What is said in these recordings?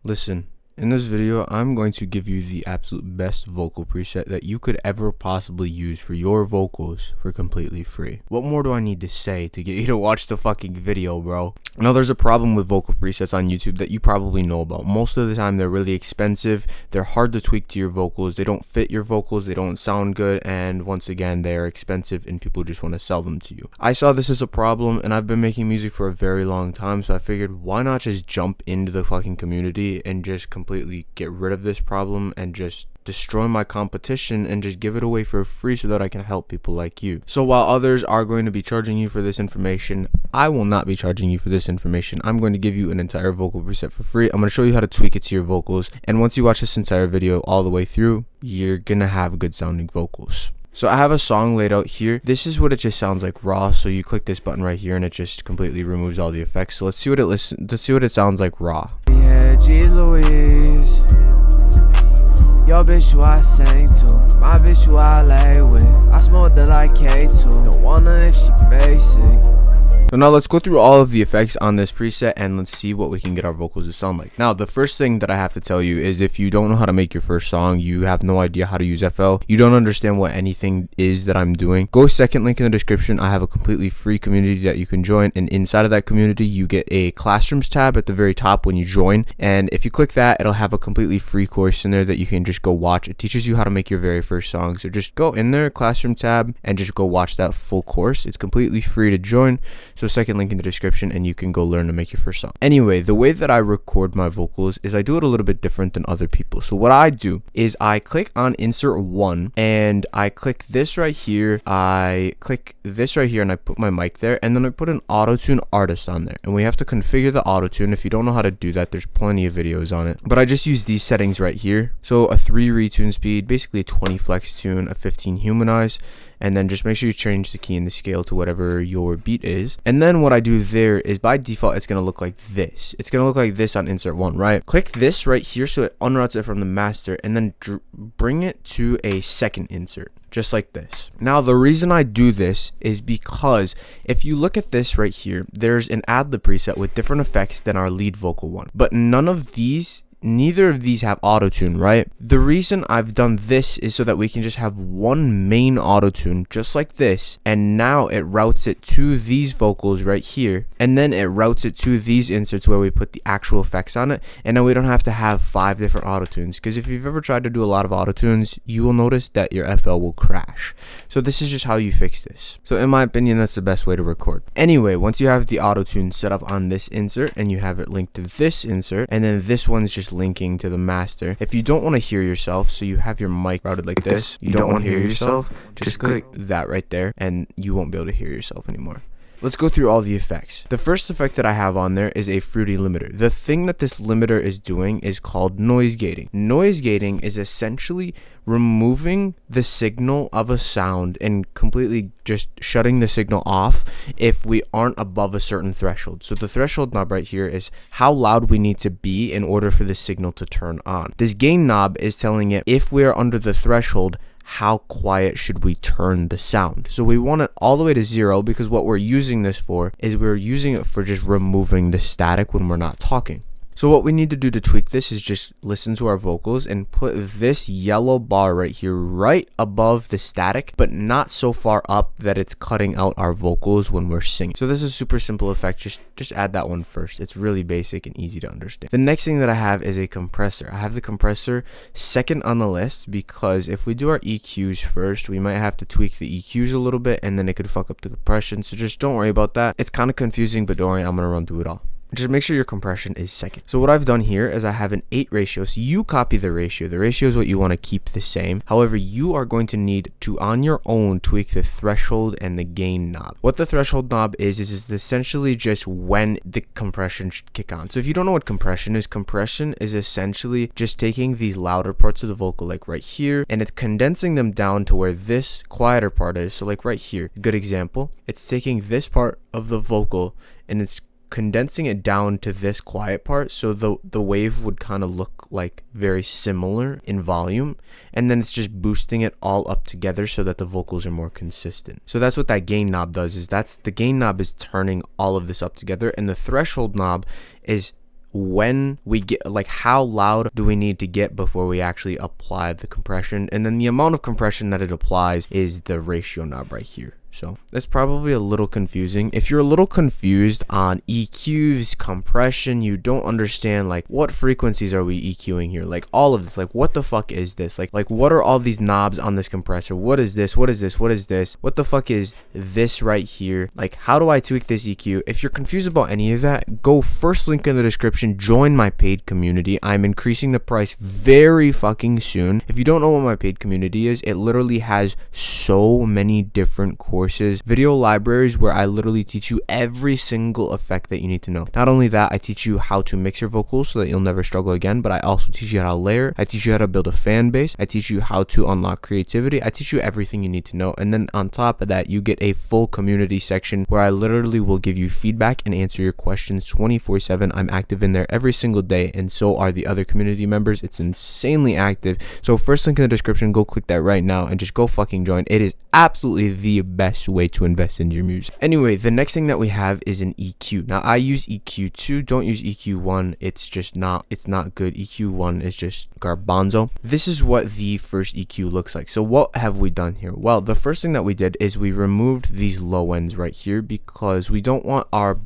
Listen, in this video, I'm going to give you the absolute best vocal preset that you could ever possibly use for your vocals for completely free. What more do I need to say to get you to watch the fucking video, bro? Now, there's a problem with vocal presets on YouTube that you probably know about. Most of the time, they're really expensive, they're hard to tweak to your vocals, they don't fit your vocals, they don't sound good, and once again, they're expensive and people just want to sell them to you. I saw this as a problem, and I've been making music for a very long time, so I figured, why not just jump into the fucking community and just completely get rid of this problem and just destroy my competition and just give it away for free so that I can help people like you. So while others are going to be charging you for this information, I will not be charging you for this information. I'm going to give you an entire vocal preset for free. I'm going to show you how to tweak it to your vocals, and once you watch this entire video all the way through, you're gonna have good sounding vocals. So I have a song laid out here. This is what it just sounds like raw. So you click this button right here and it just completely removes all the effects. So let's see what it sounds like raw. Yeah, G. Louise. Yo, bitch, who I sang to. My bitch, who I lay with. I smoke that like K2. Don't wanna if she basic. So now let's go through all of the effects on this preset and let's see what we can get our vocals to sound like. Now, the first thing that I have to tell you is if you don't know how to make your first song, you have no idea how to use FL, you don't understand what anything is that I'm doing, go second link in the description. I have a completely free community that you can join, and inside of that community, you get a classrooms tab at the very top when you join. And if you click that, it'll have a completely free course in there that you can just go watch. It teaches you how to make your very first song. So just go in there, classroom tab, and just go watch that full course. It's completely free to join. So second link in the description and you can go learn to make your first song. Anyway, the way that I record my vocals is I do it a little bit different than other people. So what I do is I click on insert one and I click this right here. I click this right here and I put my mic there, and then I put an auto-tune artist on there, and we have to configure the auto-tune. If you don't know how to do that, there's plenty of videos on it, but I just use these settings right here. So a 3 retune speed, basically a 20 flex tune, a 15 humanize, and then just make sure you change the key and the scale to whatever your beat is. And then what I do there is by default, it's going to look like this. It's going to look like this on insert one, right? Click this right here so it unroutes it from the master, and then bring it to a second insert, just like this. Now, the reason I do this is because if you look at this right here, there's an ad-lib preset with different effects than our lead vocal one, but neither of these have auto-tune, right? The reason I've done this is so that we can just have one main auto-tune just like this, and now it routes it to these vocals right here, and then it routes it to these inserts where we put the actual effects on it, and now we don't have to have 5 different auto-tunes, because if you've ever tried to do a lot of auto-tunes, you will notice that your FL will crash. So this is just how you fix this. So in my opinion, that's the best way to record. Anyway, once you have the auto-tune set up on this insert and you have it linked to this insert, and then this one's just linking to the master. If you don't want to hear yourself, so you have your mic routed like this, you don't want to hear yourself, just click that right there and you won't be able to hear yourself anymore. Let's go through all the effects. The first effect that I have on there is a fruity limiter. The thing that this limiter is doing is called noise gating. Noise gating is essentially removing the signal of a sound and completely just shutting the signal off if we aren't above a certain threshold. So the threshold knob right here is how loud we need to be in order for the signal to turn on. This gain knob is telling it if we are under the threshold, how quiet should we turn the sound. So we want it all the way to 0, because what we're using this for is we're using it for just removing the static when we're not talking. So what we need to do to tweak this is just listen to our vocals and put this yellow bar right here right above the static, but not so far up that it's cutting out our vocals when we're singing. So this is a super simple effect. Just add that one first. It's really basic and easy to understand. The next thing that I have is a compressor. I have the compressor second on the list because if we do our EQs first, we might have to tweak the EQs a little bit and then it could fuck up the compression. So just don't worry about that. It's kind of confusing, but don't worry, I'm going to run through it all. Just make sure your compression is second. So what I've done here is I have an 8 ratio. So you copy the ratio. The ratio is what you want to keep the same. However, you are going to need to, on your own, tweak the threshold and the gain knob. What the threshold knob is essentially just when the compression should kick on. So if you don't know what compression is essentially just taking these louder parts of the vocal, like right here, and it's condensing them down to where this quieter part is. So like right here, good example. It's taking this part of the vocal and it's condensing it down to this quiet part, so the wave would kind of look like very similar in volume, and then it's just boosting it all up together so that the vocals are more consistent. So that's what that gain knob does, is the gain knob is turning all of this up together, and the threshold knob is when we get, like, how loud do we need to get before we actually apply the compression, and then the amount of compression that it applies is the ratio knob right here. So that's probably a little confusing. If you're a little confused on EQs, compression, you don't understand like what frequencies are we EQing here, like all of this, like what the fuck is this, like what are all these knobs on this compressor, what is this, what is this, what is this, what the fuck is this right here, like how do I tweak this EQ? If you're confused about any of that, go first link in the description, join my paid community. I'm increasing the price very fucking soon. If you don't know what my paid community is, it literally has so many different courses, video libraries where I literally teach you every single effect that you need to know. Not only that, I teach you how to mix your vocals so that you'll never struggle again, but I also teach you how to layer. I teach you how to build a fan base. I teach you how to unlock creativity. I teach you everything you need to know. And then on top of that, you get a full community section where I literally will give you feedback and answer your questions 24/7. I'm active in there every single day, and so are the other community members. It's insanely active. So first link in the description, go click that right now and just go fucking join. It is absolutely the best way to invest in your music. Anyway, the next thing that we have is an EQ. Now I use EQ2, don't use EQ1. It's not good. EQ1 is just garbanzo. This is what the first EQ looks like. So what have we done here? Well, the first thing that we did is we removed these low ends right here because we don't want our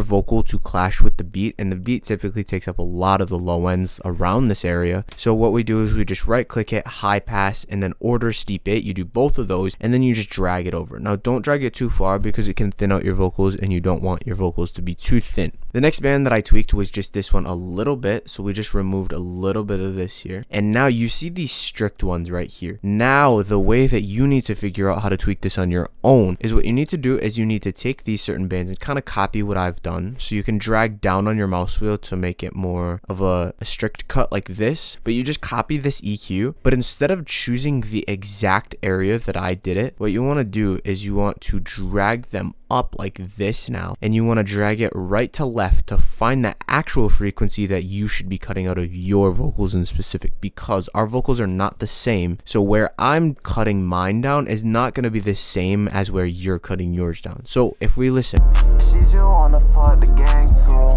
vocal to clash with the beat, and the beat typically takes up a lot of the low ends around this area. So what we do is we just right click it, high pass, and then order steep 8. You do both of those and then you just drag it over. Now don't drag it too far because it can thin out your vocals and you don't want your vocals to be too thin. The next band that I tweaked was just this one a little bit, so we just removed a little bit of this here, and now you see these strict ones right here. Now the way that you need to figure out how to tweak this on your own is what you need to do is you need to take these certain bands and kind of copy what I've done. So you can drag down on your mouse wheel to make it more of a strict cut like this, but you just copy this EQ, but instead of choosing the exact area that I did it, what you want to do is you want to drag them up like this now, and you want to drag it right to left to find the actual frequency that you should be cutting out of your vocals in specific, because our vocals are not the same. So where I'm cutting mine down is not going to be the same as where you're cutting yours down. So if we listen, She just wanna fuck the gang too.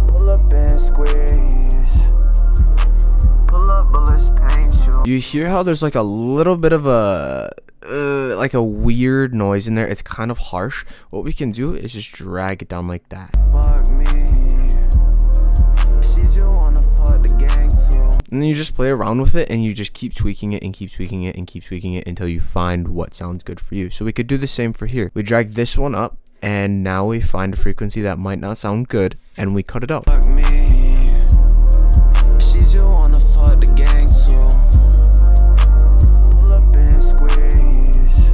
Pull up and squeeze. Pull up, but let's paint you. you hear how there's like a little bit of a like a weird noise in there. It's kind of harsh. What we can do is just drag it down like that. Fuck me. She just wanna fuck the gang too. And then you just play around with it and you just keep tweaking it and keep tweaking it and keep tweaking it until you find what sounds good for you. So we could do the same for here. We drag this one up and now we find a frequency that might not sound good and we cut it out. Fuck me. She just wanna fuck the gang too. Pull up and squeeze.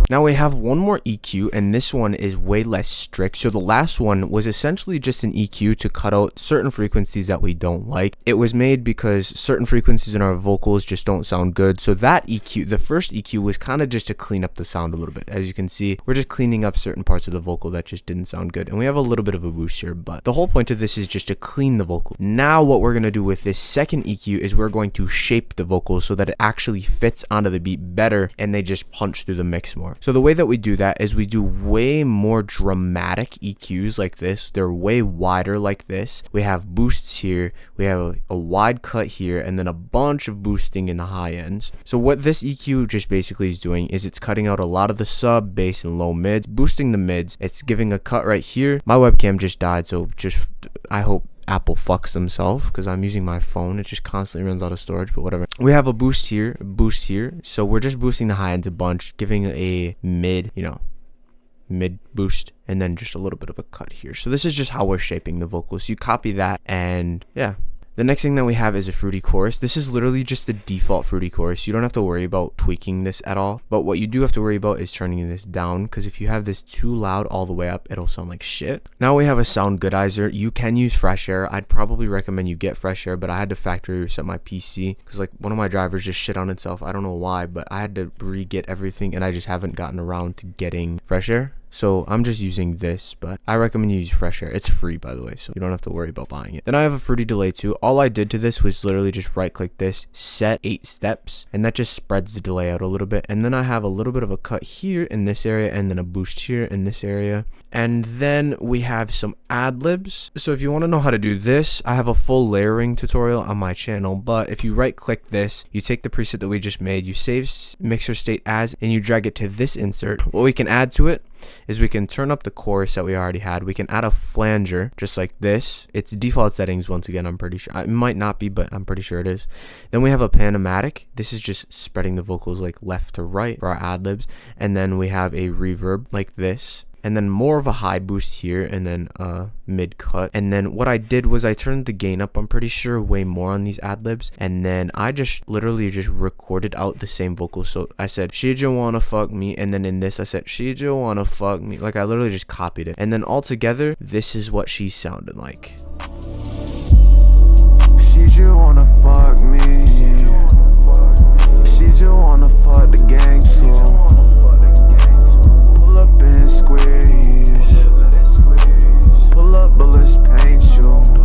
Now we have one more EQ, and this one is way less strict. So the last one was essentially just an EQ to cut out certain frequencies that we don't like. It was made because certain frequencies in our vocals just don't sound good. So that EQ, the first EQ, was kind of just to clean up the sound a little bit. As you can see, we're just cleaning up certain parts of the vocal that just didn't sound good. And we have a little bit of a boost here, but the whole point of this is just to clean the vocal. Now what we're going to do with this second EQ is we're going to shape the vocal so that it actually fits onto the beat better and they just punch through the mix more. So the way that we do that is we do way more dramatic EQs like this. They're way wider like this. We have boosts here. We have a wide cut here and then a bunch of boosting in the high ends. So what this EQ just basically is doing is it's cutting out a lot of the sub, bass, and low mids, boosting the mids. It's giving a cut right here. My webcam just died, so just I hope Apple fucks themselves because I'm using my phone. It just constantly runs out of storage, but whatever. We have a boost here, so we're just boosting the high ends a bunch, giving a mid, mid boost, and then just a little bit of a cut here. So this is just how we're shaping the vocals. So you copy that, and yeah. The next thing that we have is a fruity chorus. This is literally just the default fruity chorus. You don't have to worry about tweaking this at all. But what you do have to worry about is turning this down, because if you have this too loud all the way up, it'll sound like shit. Now we have a sound goodizer. You can use Fresh Air. I'd probably recommend you get Fresh Air, but I had to factory reset my PC because like one of my drivers just shit on itself. I don't know why, but I had to re-get everything and I just haven't gotten around to getting Fresh Air. So I'm just using this, but I recommend you use Fresh Air. It's free, by the way, so you don't have to worry about buying it. Then I have a Fruity Delay too. All I did to this was literally just right click this, set 8 steps, and that just spreads the delay out a little bit. And then I have a little bit of a cut here in this area, and then a boost here in this area. And then we have some ad-libs. So if you want to know how to do this, I have a full layering tutorial on my channel, but if you right click this, you take the preset that we just made, you save mixer state as, and you drag it to this insert. What we can add to it is we can turn up the chorus that we already had. We can add a flanger just like this. It's default settings once again, I'm pretty sure. It might not be, but I'm pretty sure it is. Then we have a panematic. This is just spreading the vocals like left to right for our ad-libs. And then we have a reverb like this. And then more of a high boost here, and then mid cut. And then what I did was I turned the gain up, I'm pretty sure, way more on these ad-libs. And then I just literally just recorded out the same vocals. So I said, she just wanna fuck me. And then in this I said, she just wanna fuck me. Like I literally just copied it. And then all together, this is what she sounded like. She just wanna fuck me. She just wanna fuck the gang too. Pull up and squeeze. Pull up, but let's paint you.